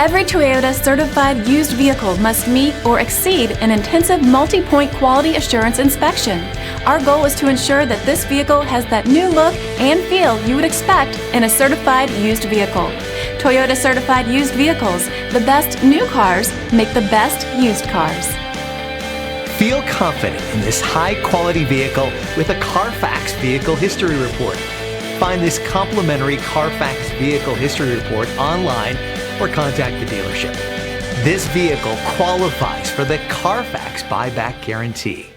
Every Toyota certified used vehicle must meet or exceed an intensive multi-point quality assurance inspection. Our goal is to ensure that this vehicle has that new look and feel you would expect in a certified used vehicle. Toyota certified used vehicles, the best new cars make the best used cars. Feel confident in this high-quality vehicle with a Carfax Vehicle History Report. Find this complimentary Carfax Vehicle History Report online or contact the dealership. This vehicle qualifies for the Carfax Buyback Guarantee.